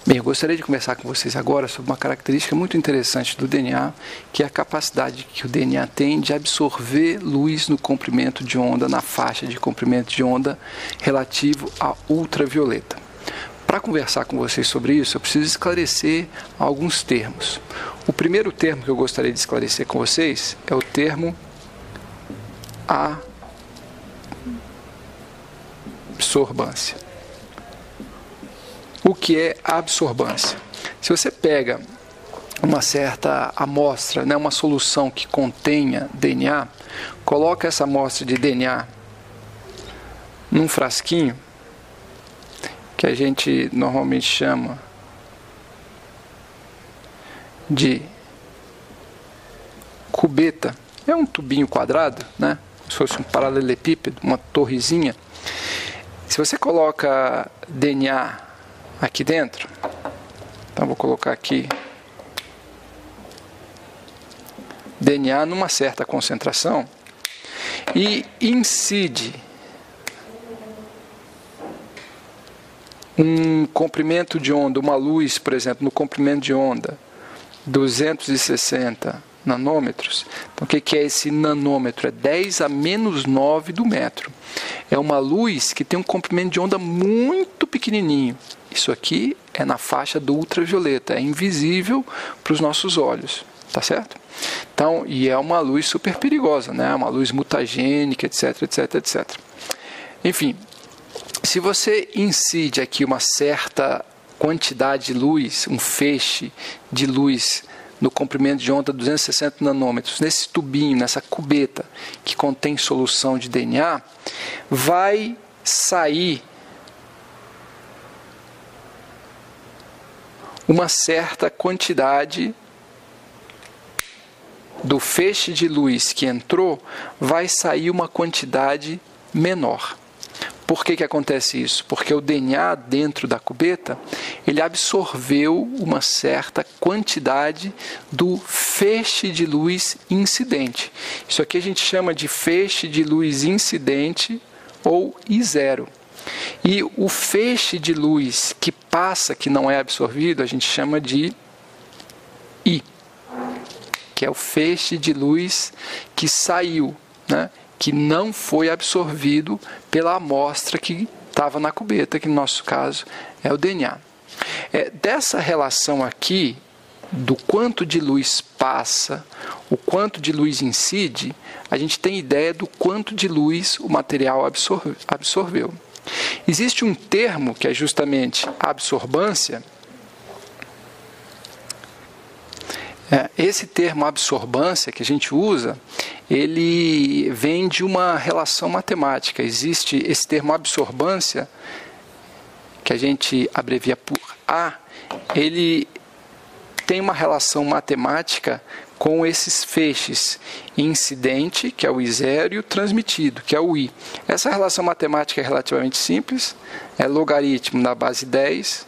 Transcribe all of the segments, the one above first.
Bem, eu gostaria de conversar com vocês agora sobre uma característica muito interessante do DNA, que é a capacidade que o DNA tem de absorver luz no comprimento de onda, na faixa de comprimento de onda relativo à ultravioleta. Para conversar com vocês sobre isso, eu preciso esclarecer alguns termos. O primeiro termo que eu gostaria de esclarecer com vocês é o termo absorvância. O que é absorvância? Se você pega uma certa amostra, uma solução que contenha DNA, coloca essa amostra de DNA num frasquinho, que a gente normalmente chama de cubeta, é um tubinho quadrado, como se fosse um paralelepípedo, uma torrezinha. Se você coloca DNA aqui dentro, então vou colocar aqui DNA numa certa concentração e incide um comprimento de onda, uma luz, por exemplo, no comprimento de onda 260 nanômetros. Então, o que é esse nanômetro? É 10 a menos 9 do metro. É uma luz que tem um comprimento de onda muito pequenininho. Isso aqui é na faixa do ultravioleta, é invisível para os nossos olhos, tá certo? Então, e é uma luz super perigosa, uma luz mutagênica, etc, etc, etc. Enfim, se você incide aqui uma certa quantidade de luz, um feixe de luz no comprimento de onda 260 nanômetros, nesse tubinho, nessa cubeta que contém solução de DNA, vai sair uma certa quantidade do feixe de luz que entrou, vai sair uma quantidade menor. Por que acontece isso? Porque o DNA dentro da cubeta, ele absorveu uma certa quantidade do feixe de luz incidente. Isso aqui a gente chama de feixe de luz incidente ou I0. E o feixe de luz que passa, que não é absorvido, a gente chama de I, que é o feixe de luz que saiu, que não foi absorvido pela amostra que estava na cubeta, que no nosso caso é o DNA. Dessa relação aqui, do quanto de luz passa, o quanto de luz incide, a gente tem ideia do quanto de luz o material absorveu. Existe um termo que é justamente absorvância. Esse termo absorvância que a gente usa, ele vem de uma relação matemática. Existe esse termo absorvância, que a gente abrevia por A, ele tem uma relação matemática com esses feixes incidente, que é o I0, e o transmitido, que é o I. Essa relação matemática é relativamente simples, é logaritmo na base 10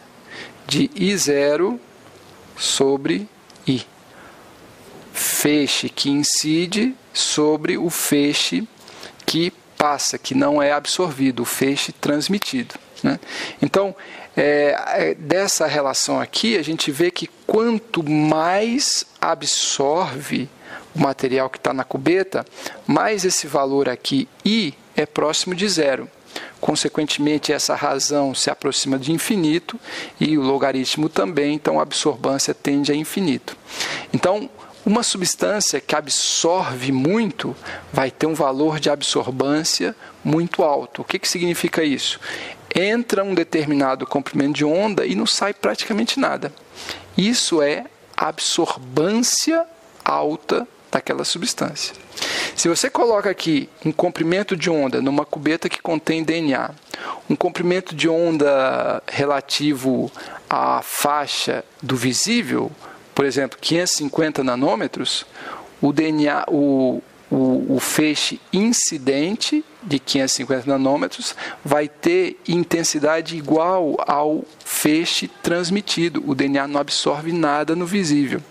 de I0 sobre I. Feixe que incide sobre o feixe que passa, que não é absorvido, o feixe transmitido. Então, dessa relação aqui, a gente vê que quanto mais absorve o material que está na cubeta, mais esse valor aqui, I, é próximo de zero. Consequentemente, essa razão se aproxima de infinito e o logaritmo também, então a absorvância tende a infinito. Então, uma substância que absorve muito vai ter um valor de absorvância muito alto. O que significa isso? Entra um determinado comprimento de onda e não sai praticamente nada. Isso é absorvância alta daquela substância. Se você coloca aqui um comprimento de onda numa cubeta que contém DNA, um comprimento de onda relativo à faixa do visível, por exemplo, 550 nanômetros, o DNA, o feixe incidente de 550 nanômetros vai ter intensidade igual ao feixe transmitido. O DNA não absorve nada no visível.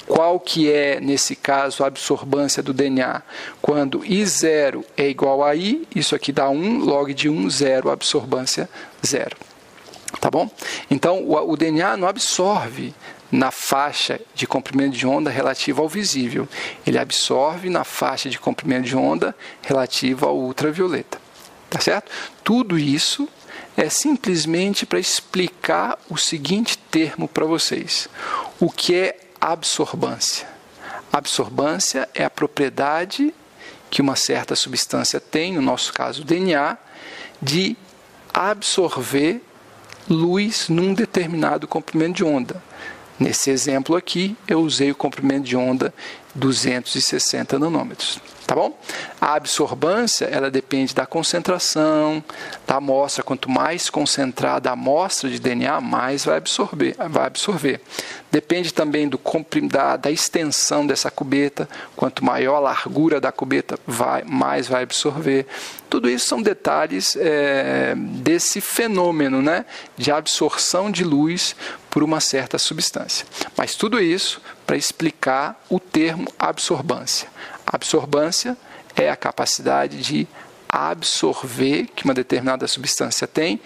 Qual que é, nesse caso, a absorvância do DNA? Quando I0 é igual a I, isso aqui dá 1, log de 1, 0, absorvância 0. Tá bom? Então, o DNA não absorve na faixa de comprimento de onda relativa ao visível. Ele absorve na faixa de comprimento de onda relativa ao ultravioleta. Tá certo? Tudo isso é simplesmente para explicar o seguinte termo para vocês. O que é absorbância? Absorbância é a propriedade que uma certa substância tem, no nosso caso o DNA, de absorver luz num determinado comprimento de onda. Nesse exemplo aqui, eu usei o comprimento de onda 260 nanômetros. Tá bom? A absorbância, ela depende da concentração da amostra. Quanto mais concentrada a amostra de DNA, mais vai absorver. Depende também da extensão dessa cubeta. Quanto maior a largura da cubeta, mais vai absorver. Tudo isso são detalhes desse fenômeno, né, de absorção de luz por uma certa substância. Mas tudo isso para explicar o termo absorbância. Absorbância é a capacidade de absorver, que uma determinada substância tem,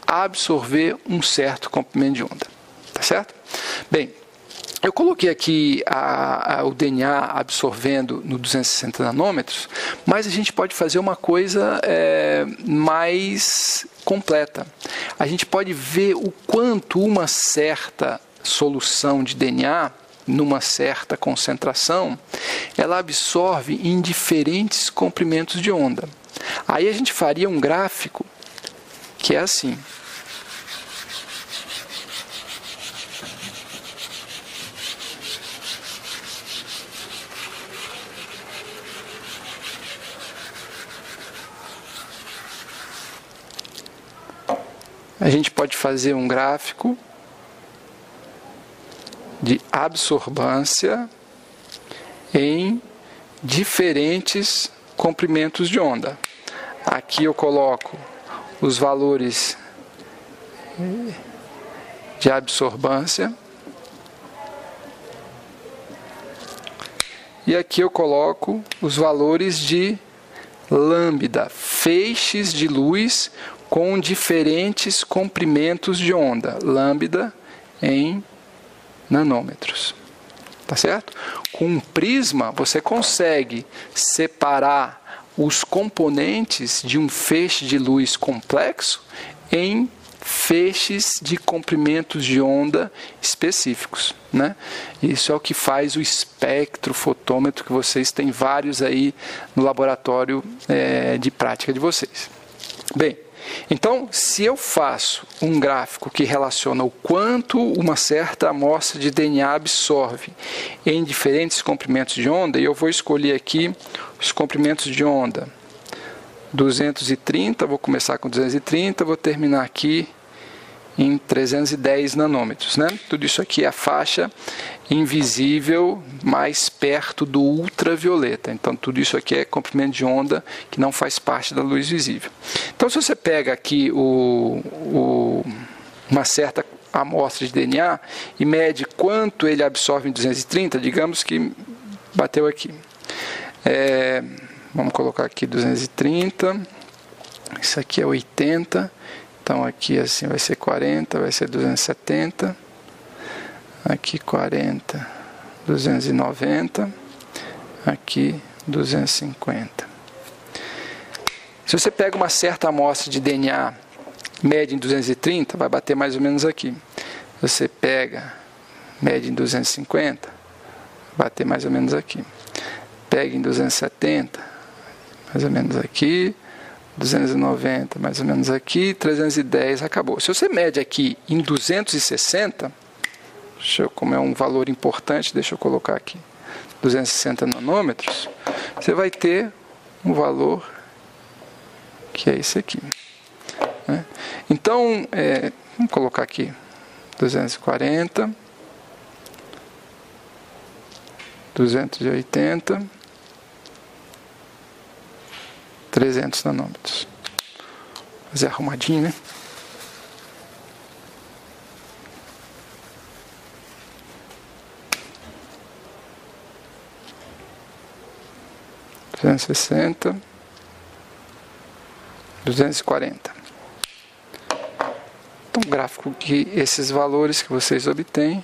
absorver um certo comprimento de onda. Tá certo? Bem, eu coloquei aqui o DNA absorvendo no 260 nanômetros, mas a gente pode fazer uma coisa mais completa. A gente pode ver o quanto uma certa solução de DNA, numa certa concentração, ela absorve em diferentes comprimentos de onda. Aí a gente faria um gráfico que é assim. A gente pode fazer um gráfico de absorbância em diferentes comprimentos de onda. Aqui eu coloco os valores de absorbância e aqui eu coloco os valores de lambda, feixes de luz com diferentes comprimentos de onda, lambda em nanômetros. Tá certo? Com um prisma, você consegue separar os componentes de um feixe de luz complexo em feixes de comprimentos de onda específicos, né? Isso é o que faz o espectrofotômetro, que vocês têm vários aí no laboratório de prática de vocês. Bem, então, se eu faço um gráfico que relaciona o quanto uma certa amostra de DNA absorve em diferentes comprimentos de onda, e eu vou escolher aqui os comprimentos de onda 230, vou começar com 230, vou terminar aqui em 310 nanômetros, né? Tudo isso aqui é a faixa invisível mais perto do ultravioleta. Então, tudo isso aqui é comprimento de onda que não faz parte da luz visível. Então, se você pega aqui uma certa amostra de DNA e mede quanto ele absorve em 230, digamos que bateu aqui. Vamos colocar aqui 230, isso aqui é 80, então aqui assim vai ser 40, vai ser 270, aqui 40, 290, aqui 250. Se você pega uma certa amostra de DNA, mede em 230, vai bater mais ou menos aqui. Se você pega, mede em 250, vai bater mais ou menos aqui. Pega em 270, mais ou menos aqui, 290, mais ou menos aqui, 310, acabou. Se você mede aqui em 260, como é um valor importante, deixa eu colocar aqui, 260 nanômetros, você vai ter um valor que é esse aqui. Né? Então, vamos colocar aqui 240, 280, 300 nanômetros. Fazer arrumadinho, né? Duzentos e 60, 240. Então gráfico que esses valores que vocês obtêm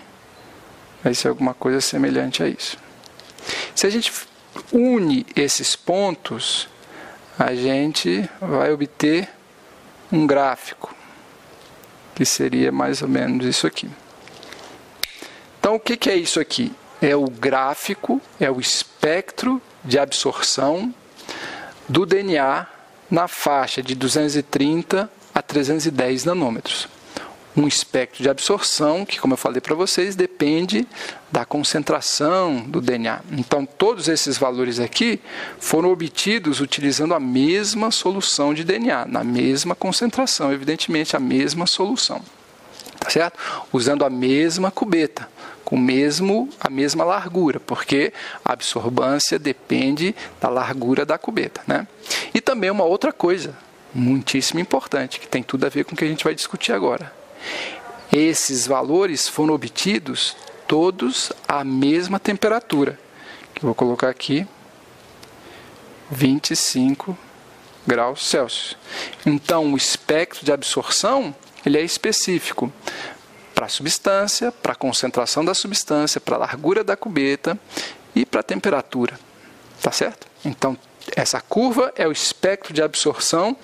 vai ser alguma coisa semelhante a isso. Se a gente une esses pontos, a gente vai obter um gráfico, que seria mais ou menos isso aqui. Então, o que é isso aqui? É o gráfico, é o espectro de absorção do DNA na faixa de 230 a 310 nanômetros. Um espectro de absorção que, como eu falei para vocês, depende da concentração do DNA. Então, todos esses valores aqui foram obtidos utilizando a mesma solução de DNA, na mesma concentração, evidentemente, a mesma solução. Tá certo? Usando a mesma cubeta, com a mesma largura, porque a absorbância depende da largura da cubeta, né? E também uma outra coisa, muitíssimo importante, que tem tudo a ver com o que a gente vai discutir agora. Esses valores foram obtidos todos à mesma temperatura, que eu vou colocar aqui, 25 graus Celsius. Então, o espectro de absorção, ele é específico para a substância, para a concentração da substância, para a largura da cubeta e para a temperatura. Tá certo? Então, essa curva é o espectro de absorção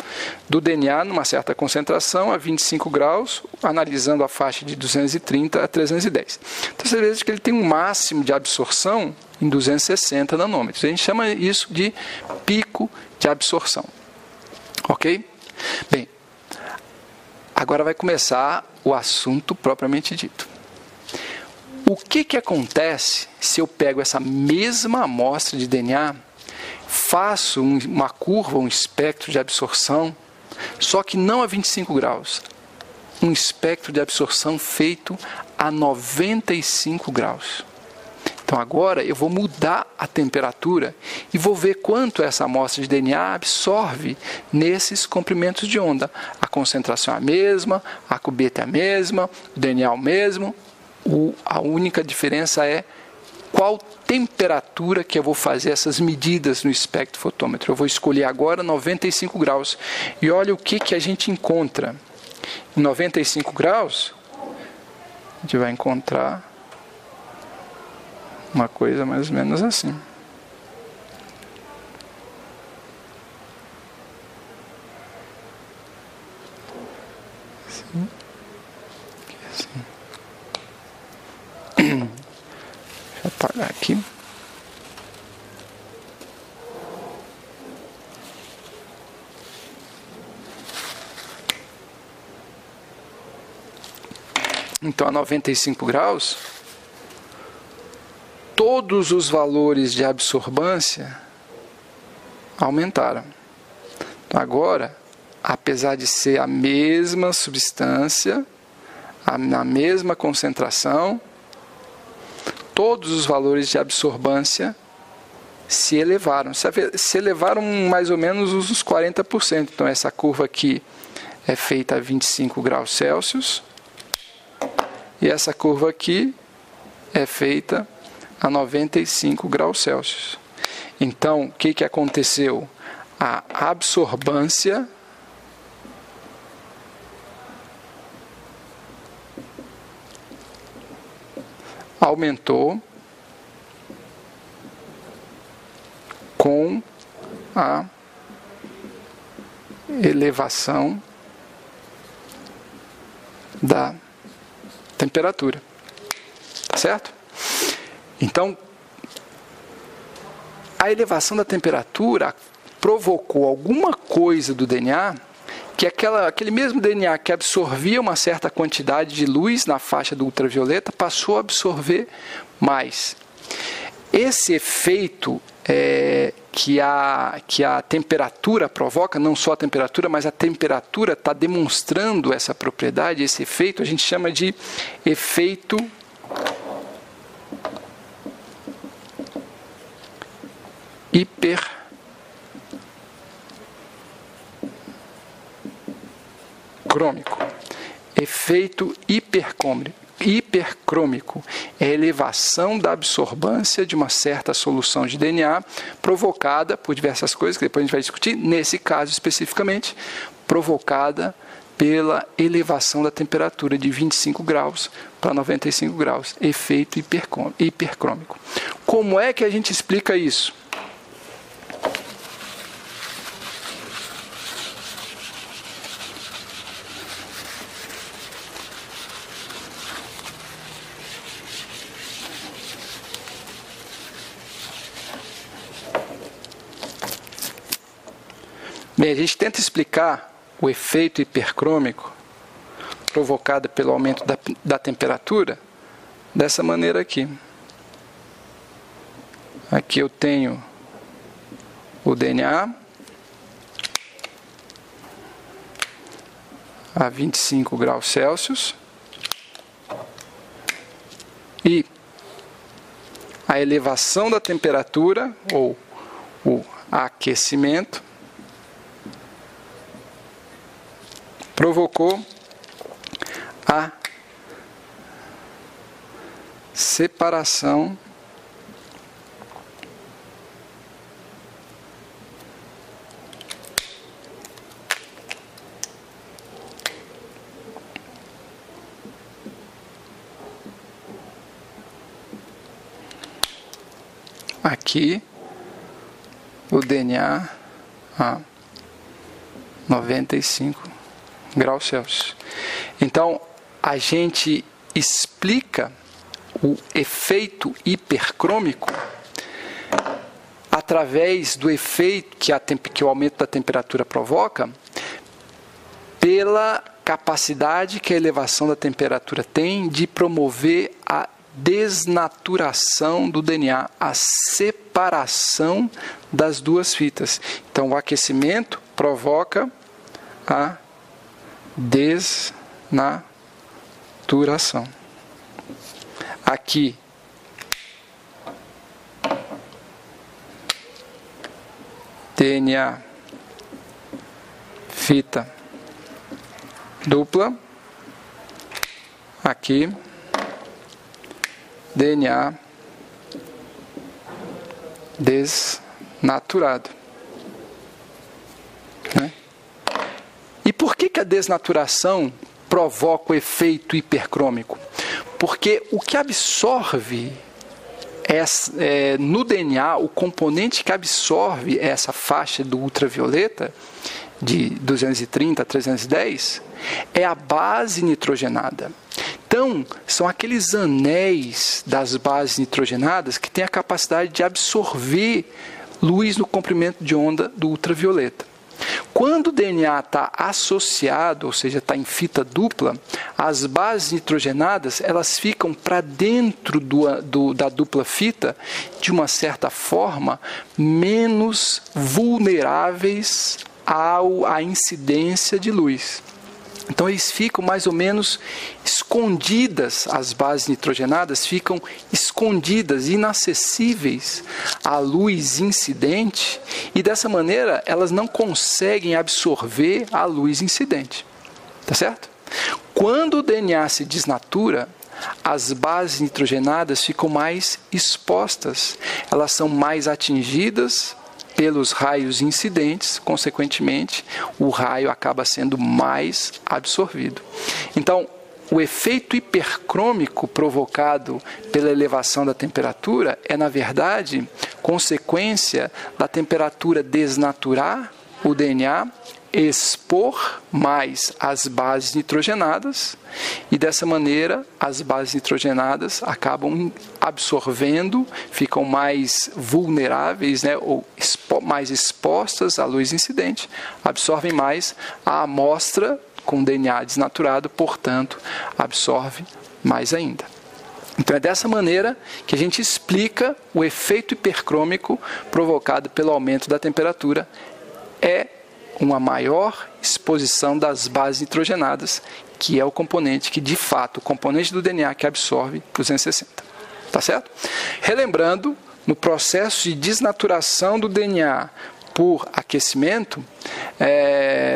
do DNA numa certa concentração a 25 graus, analisando a faixa de 230 a 310. Então, você vê que ele tem um máximo de absorção em 260 nanômetros. A gente chama isso de pico de absorção. Ok? Bem, agora vai começar o assunto propriamente dito. O que acontece se eu pego essa mesma amostra de DNA, faço uma curva, um espectro de absorção, só que não a 25 graus, um espectro de absorção feito a 95 graus. Então agora eu vou mudar a temperatura e vou ver quanto essa amostra de DNA absorve nesses comprimentos de onda. A concentração é a mesma, a cubeta é a mesma, o DNA é o mesmo, a única diferença é qual temperatura que eu vou fazer essas medidas no espectrofotômetro. Eu vou escolher agora 95 graus. E olha o que a gente encontra. Em 95 graus, a gente vai encontrar uma coisa mais ou menos assim. Assim. Assim. Deixa eu apagar aqui. Então, a 95 graus, todos os valores de absorbância aumentaram. Então, agora, apesar de ser a mesma substância, na mesma concentração, todos os valores de absorbância se elevaram. Se elevaram mais ou menos uns 40%. Então, essa curva aqui é feita a 25 graus Celsius. E essa curva aqui é feita a 95 graus Celsius. Então, o que aconteceu? A absorbância aumentou com a elevação da temperatura. Tá certo? Então, a elevação da temperatura provocou alguma coisa do DNA, que aquele mesmo DNA que absorvia uma certa quantidade de luz na faixa do ultravioleta passou a absorver mais. Esse efeito que a temperatura provoca, não só a temperatura, mas a temperatura está demonstrando essa propriedade, esse efeito, a gente chama de efeito hipercrômico. Efeito hipercrômico é a elevação da absorbância de uma certa solução de DNA provocada por diversas coisas que depois a gente vai discutir, nesse caso especificamente, provocada pela elevação da temperatura de 25 graus para 95 graus, efeito hipercrômico. Como é que a gente explica isso? Bem, a gente tenta explicar o efeito hipercrômico provocado pelo aumento da temperatura dessa maneira aqui. Aqui eu tenho o DNA a 25 graus Celsius e a elevação da temperatura, ou o aquecimento, provocou a separação aqui o DNA a 95 graus Celsius. Então, a gente explica o efeito hipercrômico através do efeito que o aumento da temperatura provoca, pela capacidade que a elevação da temperatura tem de promover a desnaturação do DNA, a separação das duas fitas. Então, o aquecimento provoca a desnaturação. Aqui, DNA, fita dupla. Aqui, DNA desnaturado. Né? E por que a desnaturação provoca o efeito hipercrômico? Porque o que absorve no DNA, o componente que absorve essa faixa do ultravioleta, de 230 a 310, é a base nitrogenada. Então, são aqueles anéis das bases nitrogenadas que têm a capacidade de absorver luz no comprimento de onda do ultravioleta. Quando o DNA está associado, ou seja, está em fita dupla, as bases nitrogenadas elas ficam para dentro da dupla fita, de uma certa forma, menos vulneráveis à incidência de luz. Então, eles ficam mais ou menos escondidas, as bases nitrogenadas ficam escondidas, inacessíveis à luz incidente, e dessa maneira elas não conseguem absorver a luz incidente. Tá certo? Quando o DNA se desnatura, as bases nitrogenadas ficam mais expostas, elas são mais atingidas pelos raios incidentes, consequentemente, o raio acaba sendo mais absorvido. Então, o efeito hipercrômico provocado pela elevação da temperatura é, na verdade, consequência da temperatura desnaturar o DNA, expor mais as bases nitrogenadas, e dessa maneira as bases nitrogenadas acabam absorvendo, ficam mais vulneráveis, né, ou mais expostas à luz incidente, absorvem mais a amostra com DNA desnaturado, portanto, absorve mais ainda. Então é dessa maneira que a gente explica o efeito hipercrômico provocado pelo aumento da temperatura. É uma maior exposição das bases nitrogenadas, que é o componente que, de fato, o componente do DNA que absorve 260. Tá certo? Relembrando, no processo de desnaturação do DNA por aquecimento,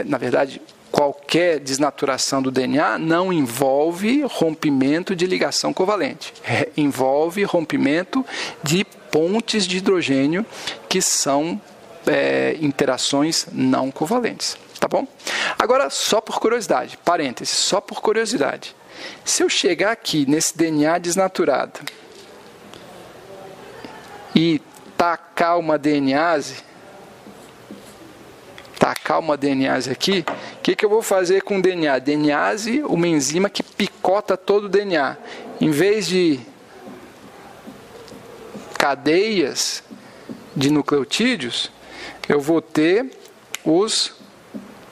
na verdade, qualquer desnaturação do DNA não envolve rompimento de ligação covalente, envolve rompimento de pontes de hidrogênio, que são interações não covalentes. tá bom? Agora, só por curiosidade, parênteses, só por curiosidade. Se eu chegar aqui nesse DNA desnaturado e tacar uma DNase aqui, o que eu vou fazer com o DNA? DNase, uma enzima que picota todo o DNA. Em vez de cadeias de nucleotídeos, eu vou ter os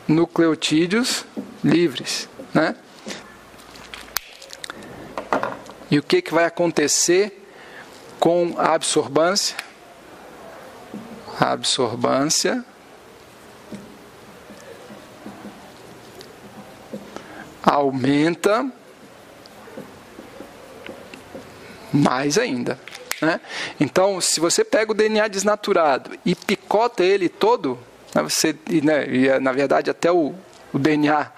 nucleotídeos livres, né? E o que vai acontecer com a absorbância? A absorbância aumenta mais ainda, né? Então, se você pega o DNA desnaturado e picota ele todo, na verdade até o DNA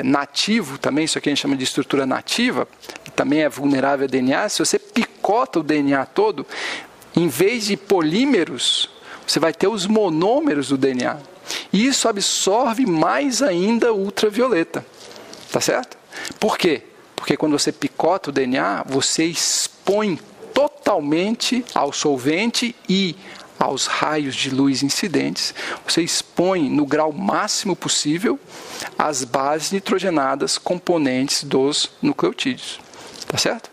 nativo também, isso aqui a gente chama de estrutura nativa, que também é vulnerável a DNA, se você picota o DNA todo, em vez de polímeros, você vai ter os monômeros do DNA. E isso absorve mais ainda ultravioleta. Tá certo? Por quê? Porque quando você picota o DNA, você expõe totalmente ao solvente e aos raios de luz incidentes, você expõe no grau máximo possível as bases nitrogenadas componentes dos nucleotídeos. Tá certo?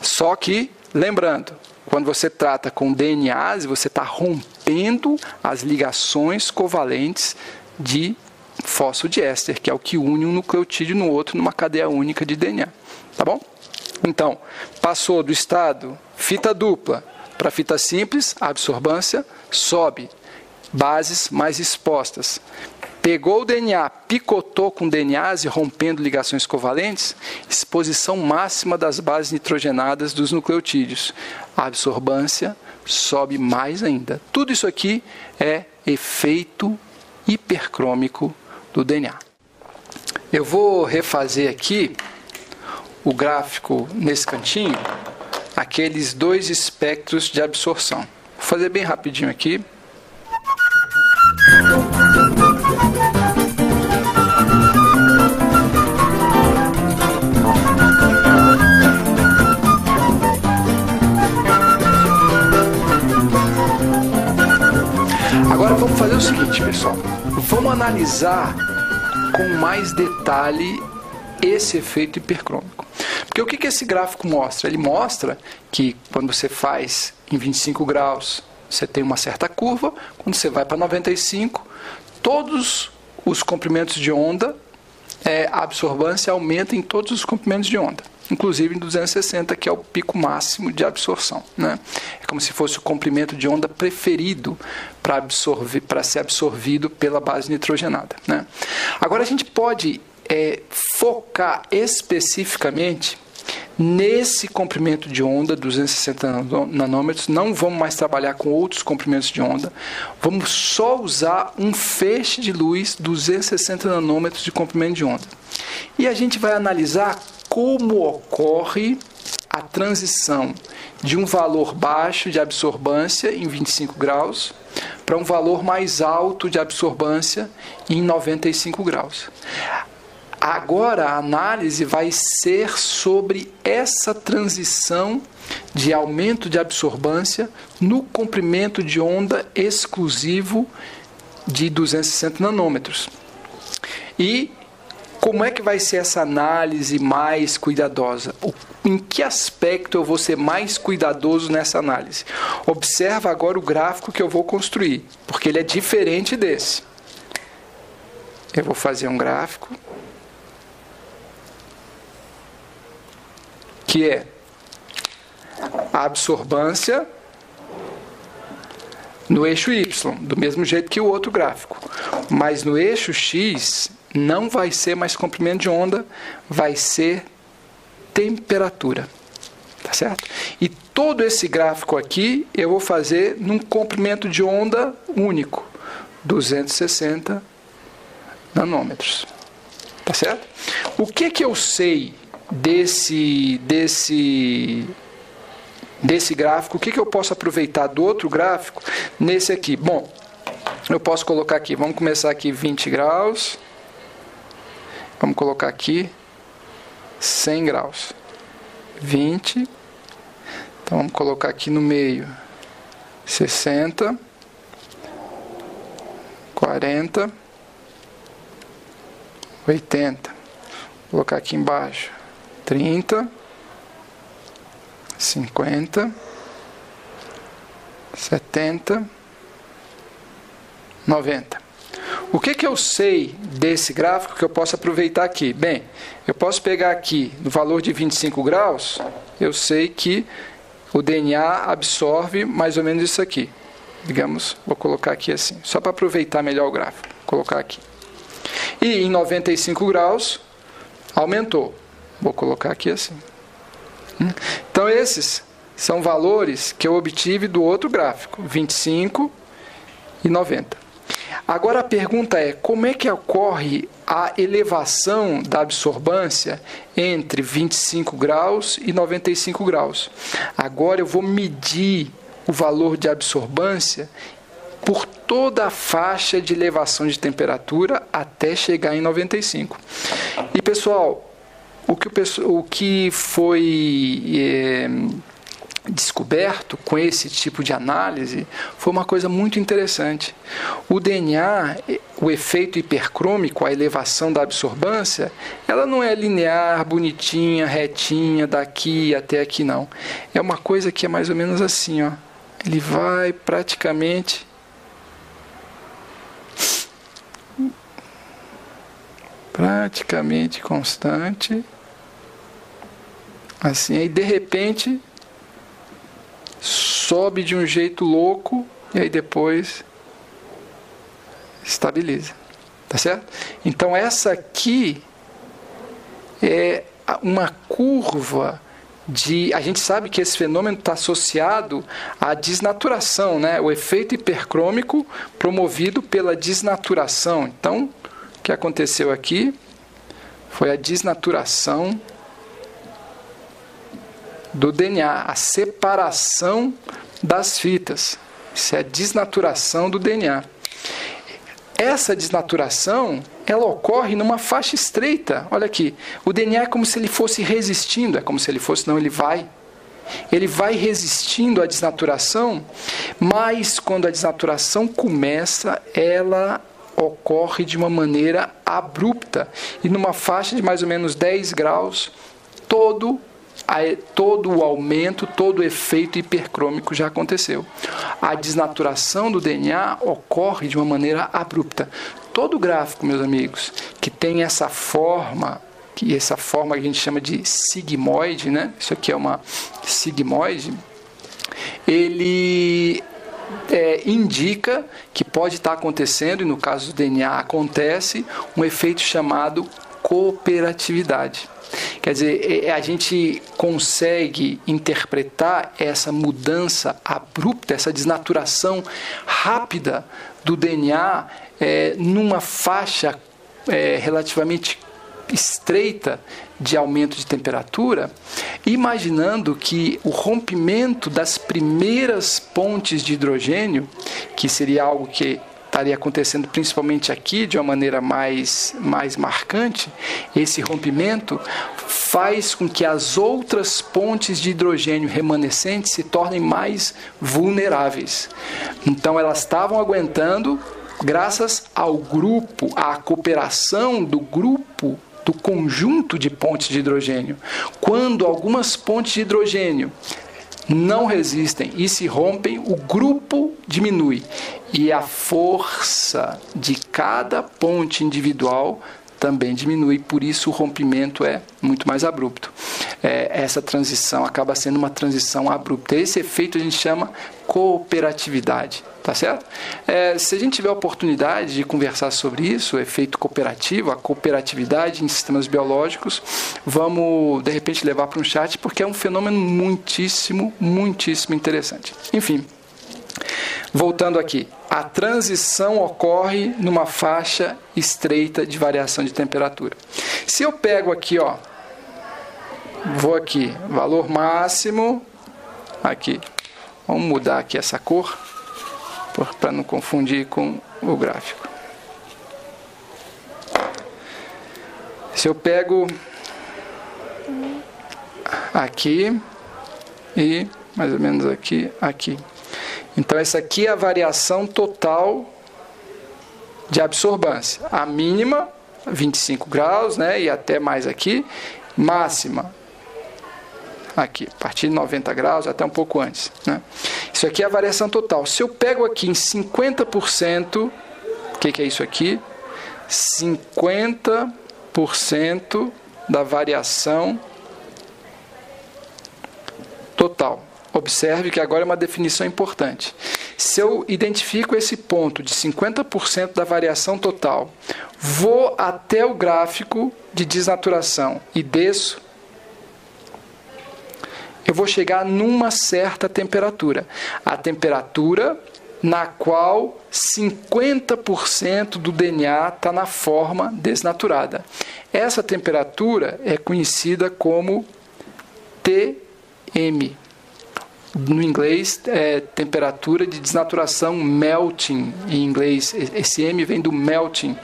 Só que, lembrando, quando você trata com DNase, você está rompendo as ligações covalentes de fosfodiéster, que é o que une um nucleotídeo no outro numa cadeia única de DNA. Tá bom? Então, passou do estado fita dupla para fita simples, a absorbância sobe, bases mais expostas. Pegou o DNA, picotou com DNase, rompendo ligações covalentes, exposição máxima das bases nitrogenadas dos nucleotídeos. A absorbância sobe mais ainda. Tudo isso aqui é efeito hipercrômico do DNA. Eu vou refazer aqui o gráfico nesse cantinho, aqueles dois espectros de absorção. Vou fazer bem rapidinho aqui. Agora vamos fazer o seguinte, pessoal. Vamos analisar com mais detalhe esse efeito hipercrômico. Porque o que esse gráfico mostra? Ele mostra que quando você faz em 25 graus, você tem uma certa curva. Quando você vai para 95, todos os comprimentos de onda, a absorbância aumenta em todos os comprimentos de onda, inclusive em 260, que é o pico máximo de absorção, né? É como se fosse o comprimento de onda preferido para ser absorvido pela base nitrogenada, né? Agora a gente pode focar especificamente nesse comprimento de onda, 260 nanômetros. Não vamos mais trabalhar com outros comprimentos de onda, vamos só usar um feixe de luz, 260 nanômetros de comprimento de onda. E a gente vai analisar como ocorre a transição de um valor baixo de absorbância em 25 graus para um valor mais alto de absorbância em 95 graus. Agora a análise vai ser sobre essa transição de aumento de absorbância no comprimento de onda exclusivo de 260 nanômetros. E como é que vai ser essa análise mais cuidadosa? Em que aspecto eu vou ser mais cuidadoso nessa análise? Observa agora o gráfico que eu vou construir, porque ele é diferente desse. Eu vou fazer um gráfico que é a absorbância no eixo Y, do mesmo jeito que o outro gráfico. Mas no eixo X não vai ser mais comprimento de onda, vai ser temperatura. Tá certo? E todo esse gráfico aqui eu vou fazer num comprimento de onda único, 260 nanômetros. Tá certo? O que eu sei desse gráfico? O que eu posso aproveitar do outro gráfico nesse aqui? Bom, eu posso colocar aqui, vamos começar aqui 20 graus, vamos colocar aqui 100 graus, 20, então vamos colocar aqui no meio 60, 40, 80, vou colocar aqui embaixo 30, 50, 70, 90. O que eu sei desse gráfico que eu posso aproveitar aqui? Bem, eu posso pegar aqui no valor de 25 graus, eu sei que o DNA absorve mais ou menos isso aqui. Digamos, vou colocar aqui assim, só para aproveitar melhor o gráfico. Vou colocar aqui. E em 95 graus, aumentou. Vou colocar aqui assim. Então, esses são valores que eu obtive do outro gráfico, 25 e 90. Agora a pergunta é, como é que ocorre a elevação da absorbância entre 25 graus e 95 graus? Agora eu vou medir o valor de absorbância por toda a faixa de elevação de temperatura até chegar em 95. E pessoal, o que foi descoberto com esse tipo de análise foi uma coisa muito interessante. O DNA, o efeito hipercrômico, a elevação da absorbância, ela não é linear, bonitinha, retinha, daqui até aqui, não. É uma coisa que é mais ou menos assim, ó. Ele vai praticamente constante, assim, aí de repente sobe de um jeito louco e aí depois estabiliza, tá certo? Então essa aqui é uma curva a gente sabe que esse fenômeno está associado à desnaturação, né? O efeito hipercrômico promovido pela desnaturação. Então, o que aconteceu aqui foi a desnaturação do DNA, a separação das fitas. Isso é a desnaturação do DNA. Essa desnaturação, ela ocorre numa faixa estreita. Olha aqui, o DNA é como se ele fosse resistindo, é como se ele fosse, não, ele vai resistindo à desnaturação, mas quando a desnaturação começa, ela ocorre de uma maneira abrupta, e numa faixa de mais ou menos 10 graus, todo o aumento, todo o efeito hipercrômico já aconteceu. A desnaturação do DNA ocorre de uma maneira abrupta. Todo gráfico, meus amigos, que tem essa forma que a gente chama de sigmoide, né? Isso aqui é uma sigmoide, ele indica que pode estar acontecendo, e no caso do DNA acontece, um efeito chamado cooperatividade. Quer dizer, a gente consegue interpretar essa mudança abrupta, essa desnaturação rápida do DNA numa faixa relativamente estreita de aumento de temperatura, imaginando que o rompimento das primeiras pontes de hidrogênio, que seria algo que estaria acontecendo principalmente aqui de uma maneira mais marcante, esse rompimento faz com que as outras pontes de hidrogênio remanescentes se tornem mais vulneráveis. Então elas estavam aguentando graças ao grupo, à cooperação do grupo, do conjunto de pontes de hidrogênio. Quando algumas pontes de hidrogênio não resistem e se rompem, o grupo diminui. E a força de cada ponte individual também diminui, por isso o rompimento é muito mais abrupto. Essa transição acaba sendo uma transição abrupta. Esse efeito a gente chama cooperatividade, tá certo? Se a gente tiver a oportunidade de conversar sobre isso, o efeito cooperativo, a cooperatividade em sistemas biológicos, vamos de repente levar para um chat, porque é um fenômeno muitíssimo interessante. Enfim, voltando aqui, a transição ocorre numa faixa estreita de variação de temperatura. Se eu pego aqui, ó, vou aqui, valor máximo, aqui, vamos mudar aqui essa cor, para não confundir com o gráfico. Se eu pego aqui e mais ou menos aqui. Então, essa aqui é a variação total de absorbância. A mínima, 25 graus, né, e até mais aqui. Máxima, aqui, a partir de 90 graus, até um pouco antes. Né? Isso aqui é a variação total. Se eu pego aqui em 50%, o que é isso aqui? 50% da variação total. Observe que agora é uma definição importante. Se eu identifico esse ponto de 50% da variação total, vou até o gráfico de desnaturação e desço, eu vou chegar numa certa temperatura. A temperatura na qual 50% do DNA está na forma desnaturada. Essa temperatura é conhecida como TM. No inglês, é temperatura de desnaturação, melting, em inglês. Esse M vem do melting,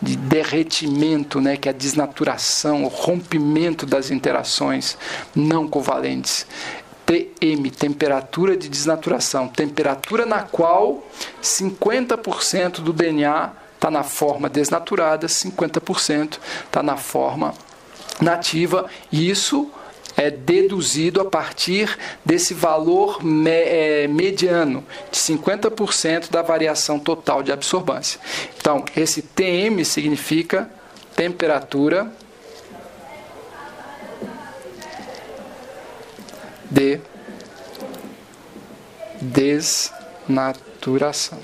de derretimento, né, que é a desnaturação, o rompimento das interações não covalentes. TM, temperatura de desnaturação, temperatura na qual 50% do DNA está na forma desnaturada, 50% está na forma nativa, e isso é deduzido a partir desse valor mediano de 50% da variação total de absorbância. Então, esse TM significa temperatura de desnaturação.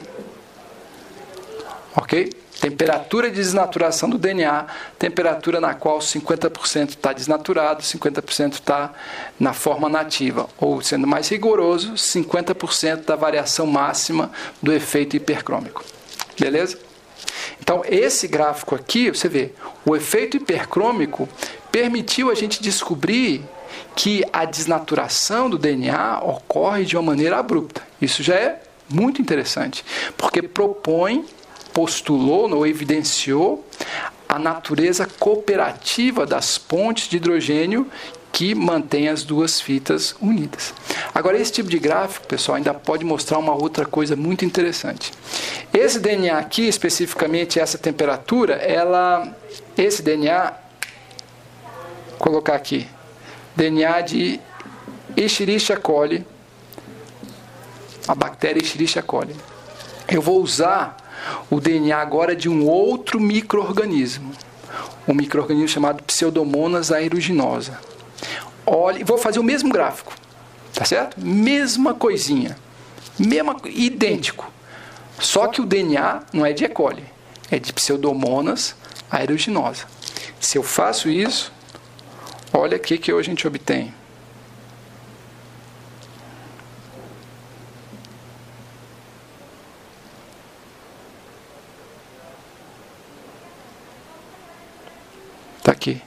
Ok? Temperatura de desnaturação do DNA, temperatura na qual 50% está desnaturado, 50% está na forma nativa. Ou, sendo mais rigoroso, 50% da variação máxima do efeito hipercrômico. Beleza? Então, esse gráfico aqui, você vê, o efeito hipercrômico permitiu a gente descobrir que a desnaturação do DNA ocorre de uma maneira abrupta. Isso já é muito interessante, porque postulou ou evidenciou a natureza cooperativa das pontes de hidrogênio que mantém as duas fitas unidas. Agora, esse tipo de gráfico, pessoal, ainda pode mostrar uma outra coisa muito interessante. Esse DNA aqui, especificamente essa temperatura, esse DNA, vou colocar aqui, DNA de Escherichia coli, a bactéria Escherichia coli. Eu vou usar o DNA agora de um outro micro-organismo, um micro-organismo chamado Pseudomonas aeruginosa. Olha, vou fazer o mesmo gráfico, tá certo? Mesma coisinha, idêntico. Só que o DNA não é de E. coli, é de Pseudomonas aeruginosa. Se eu faço isso, olha o que hoje a gente obtém. Está aqui.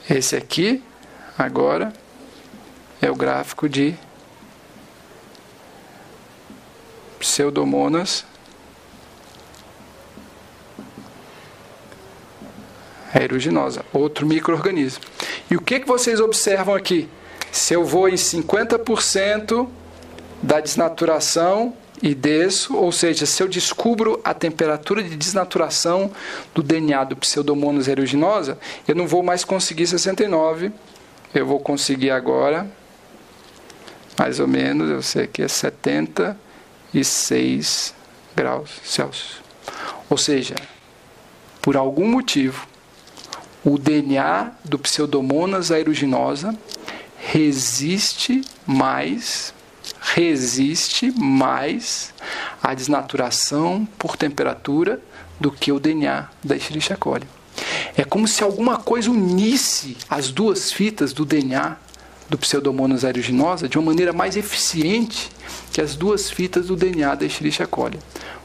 Esse aqui, agora, é o gráfico de Pseudomonas aeruginosa, outro micro-organismo. E o que vocês observam aqui? Se eu vou em 50% da desnaturação e desço, ou seja, se eu descubro a temperatura de desnaturação do DNA do Pseudomonas aeruginosa, eu não vou mais conseguir 69, eu vou conseguir agora, mais ou menos, eu sei que é 76 graus Celsius. Ou seja, por algum motivo, o DNA do Pseudomonas aeruginosa resiste mais à desnaturação por temperatura do que o DNA da Escherichia coli. É como se alguma coisa unisse as duas fitas do DNA do Pseudomonas aeruginosa de uma maneira mais eficiente que as duas fitas do DNA da Escherichia coli.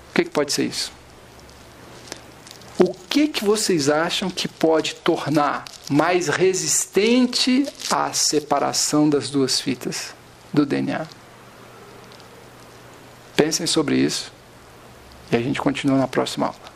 O que pode ser isso? O que vocês acham que pode tornar mais resistente à separação das duas fitas do DNA? Pensem sobre isso E a gente continua na próxima aula.